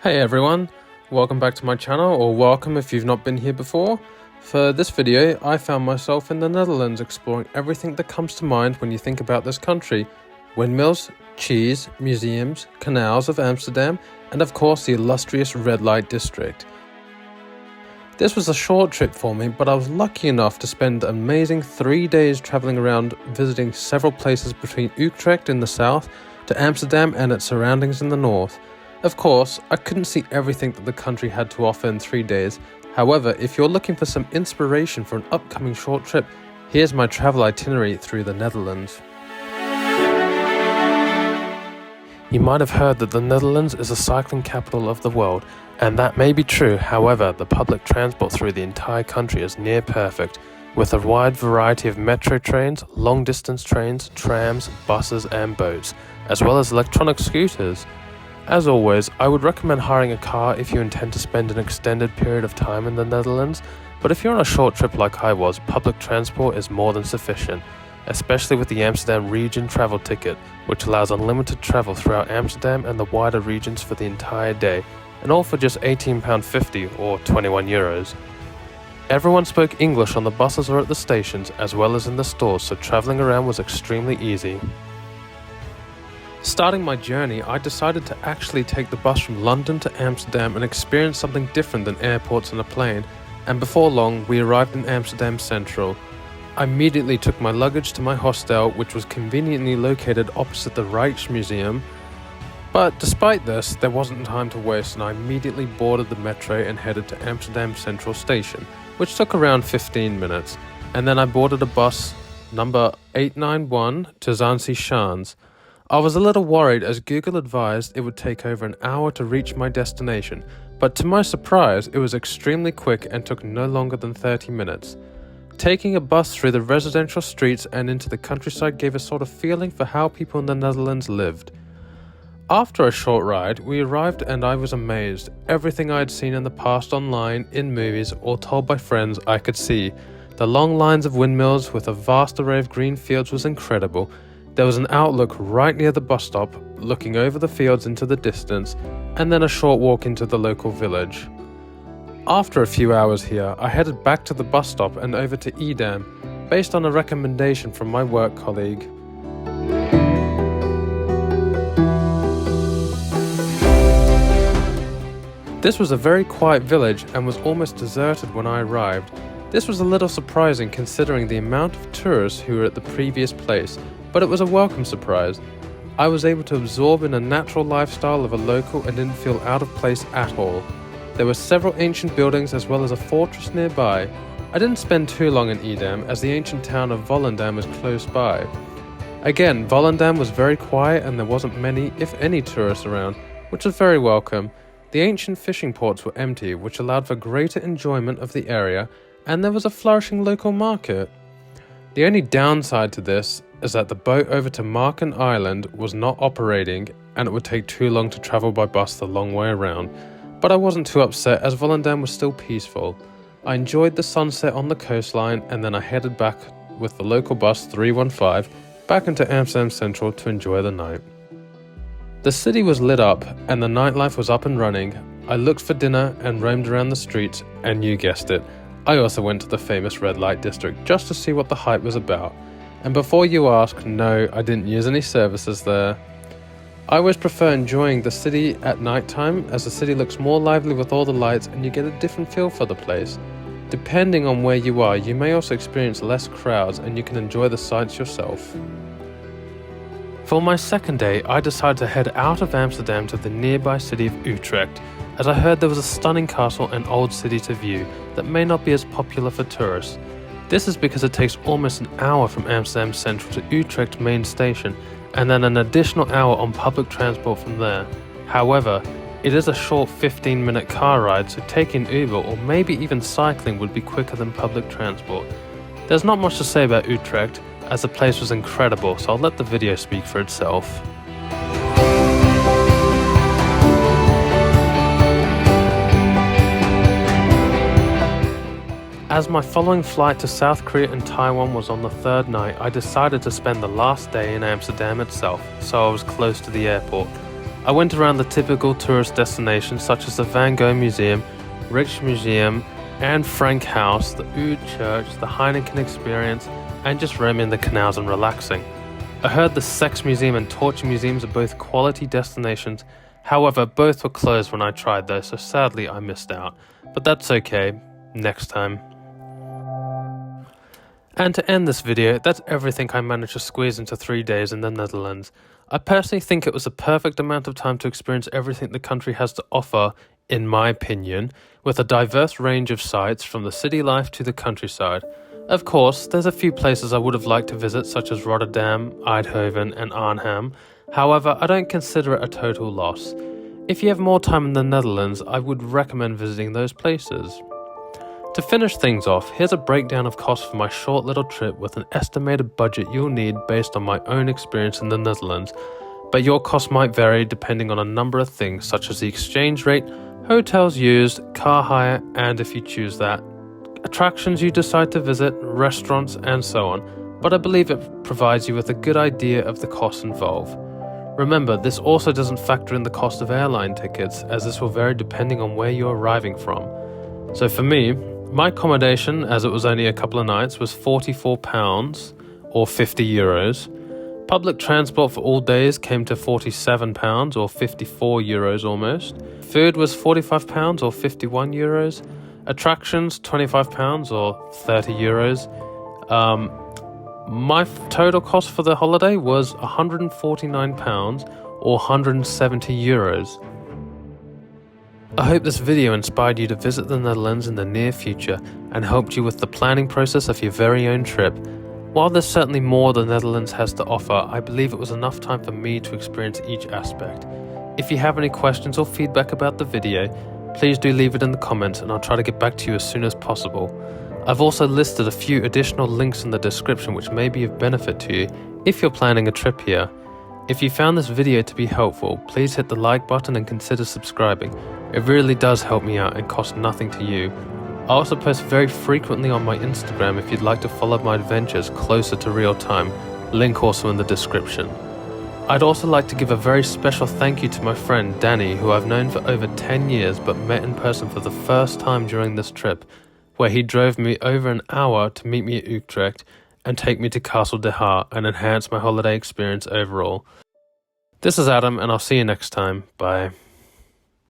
Hey everyone, welcome back to my channel, or welcome if you've not been here before. For this video, I found myself in the Netherlands exploring everything that comes to mind when you think about this country. Windmills, cheese, museums, canals of Amsterdam, and of course the illustrious red light district. This was a short trip for me, but I was lucky enough to spend an amazing 3 days travelling around visiting several places between Utrecht in the south to Amsterdam and its surroundings in the north. Of course, I couldn't see everything that the country had to offer in 3 days. However, if you're looking for some inspiration for an upcoming short trip, here's my travel itinerary through the Netherlands. You might have heard that the Netherlands is the cycling capital of the world, and that may be true. However, the public transport through the entire country is near perfect, with a wide variety of metro trains, long-distance trains, trams, buses and boats, as well as electronic scooters. As always, I would recommend hiring a car if you intend to spend an extended period of time in the Netherlands, but if you're on a short trip like I was, public transport is more than sufficient, especially with the Amsterdam region travel ticket, which allows unlimited travel throughout Amsterdam and the wider regions for the entire day, and all for just £18.50 or €21. Everyone spoke English on the buses or at the stations, as well as in the stores, so travelling around was extremely easy. Starting my journey, I decided to actually take the bus from London to Amsterdam and experience something different than airports and a plane, and before long we arrived in Amsterdam Central. I immediately took my luggage to my hostel, which was conveniently located opposite the Rijksmuseum. But despite this, there wasn't time to waste, and I immediately boarded the metro and headed to Amsterdam Central Station, which took around 15 minutes, and then I boarded a bus number 891 to Zaanse Schans. I was a little worried as Google advised it would take over an hour to reach my destination, but to my surprise it was extremely quick and took no longer than 30 minutes. Taking a bus through the residential streets and into the countryside gave a sort of feeling for how people in the Netherlands lived. After a short ride, we arrived and I was amazed. Everything I had seen in the past online, in movies, or told by friends I could see. The long lines of windmills with a vast array of green fields was incredible. There was an outlook right near the bus stop, looking over the fields into the distance, and then a short walk into the local village. After a few hours here, I headed back to the bus stop and over to Edam, based on a recommendation from my work colleague. This was a very quiet village and was almost deserted when I arrived. This was a little surprising considering the amount of tourists who were at the previous place, but it was a welcome surprise. I was able to absorb in a natural lifestyle of a local and didn't feel out of place at all. There were several ancient buildings as well as a fortress nearby. I didn't spend too long in Edam as the ancient town of Volendam is close by. Again, Volendam was very quiet and there wasn't many, if any, tourists around, which was very welcome. The ancient fishing ports were empty, which allowed for greater enjoyment of the area, and there was a flourishing local market. The only downside to this is that the boat over to Marken Island was not operating and it would take too long to travel by bus the long way around, but I wasn't too upset as Volendam was still peaceful. I enjoyed the sunset on the coastline and then I headed back with the local bus 315 back into Amsterdam Central to enjoy the night. The city was lit up and the nightlife was up and running. I looked for dinner and roamed around the streets, and you guessed it, I also went to the famous red light district just to see what the hype was about. And before you ask, no, I didn't use any services there. I always prefer enjoying the city at night time, as the city looks more lively with all the lights and you get a different feel for the place. Depending on where you are, you may also experience less crowds and you can enjoy the sights yourself. For my second day, I decided to head out of Amsterdam to the nearby city of Utrecht, as I heard there was a stunning castle and old city to view that may not be as popular for tourists. This is because it takes almost an hour from Amsterdam Central to Utrecht main station, and then an additional hour on public transport from there. However, it is a short 15-minute car ride, so taking Uber or maybe even cycling would be quicker than public transport. There's not much to say about Utrecht, as the place was incredible, so I'll let the video speak for itself. As my following flight to South Korea and Taiwan was on the third night, I decided to spend the last day in Amsterdam itself, so I was close to the airport. I went around the typical tourist destinations such as the Van Gogh Museum, Rijksmuseum, Anne Frank House, the Oud Church, the Heineken Experience, and just roaming the canals and relaxing. I heard the Sex Museum and Torture Museums are both quality destinations, however both were closed when I tried those, so sadly I missed out. But that's okay, next time. And to end this video, that's everything I managed to squeeze into 3 days in the Netherlands. I personally think it was the perfect amount of time to experience everything the country has to offer, in my opinion, with a diverse range of sites from the city life to the countryside. Of course, there's a few places I would have liked to visit such as Rotterdam, Eindhoven and Arnhem, however I don't consider it a total loss. If you have more time in the Netherlands, I would recommend visiting those places. To finish things off, here's a breakdown of costs for my short little trip with an estimated budget you'll need based on my own experience in the Netherlands, but your costs might vary depending on a number of things such as the exchange rate, hotels used, car hire, and if you choose that, attractions you decide to visit, restaurants, and so on, but I believe it provides you with a good idea of the costs involved. Remember, this also doesn't factor in the cost of airline tickets, as this will vary depending on where you're arriving from. So for me, my accommodation, as it was only a couple of nights, was £44 or €50. Public transport for all days came to £47 or €54 almost. Food was £45 or €51. Attractions, £25 or €30. My total cost for the holiday was £149 or €170. I hope this video inspired you to visit the Netherlands in the near future and helped you with the planning process of your very own trip. While there's certainly more the Netherlands has to offer, I believe it was enough time for me to experience each aspect. If you have any questions or feedback about the video, please do leave it in the comments and I'll try to get back to you as soon as possible. I've also listed a few additional links in the description which may be of benefit to you if you're planning a trip here. If you found this video to be helpful, please hit the like button and consider subscribing. It really does help me out and costs nothing to you. I also post very frequently on my Instagram if you'd like to follow my adventures closer to real time, link also in the description. I'd also like to give a very special thank you to my friend Danny, who I've known for over 10 years but met in person for the first time during this trip, where he drove me over an hour to meet me at Utrecht and take me to Castle de Haar and enhance my holiday experience overall. This is Adam and I'll see you next time. Bye.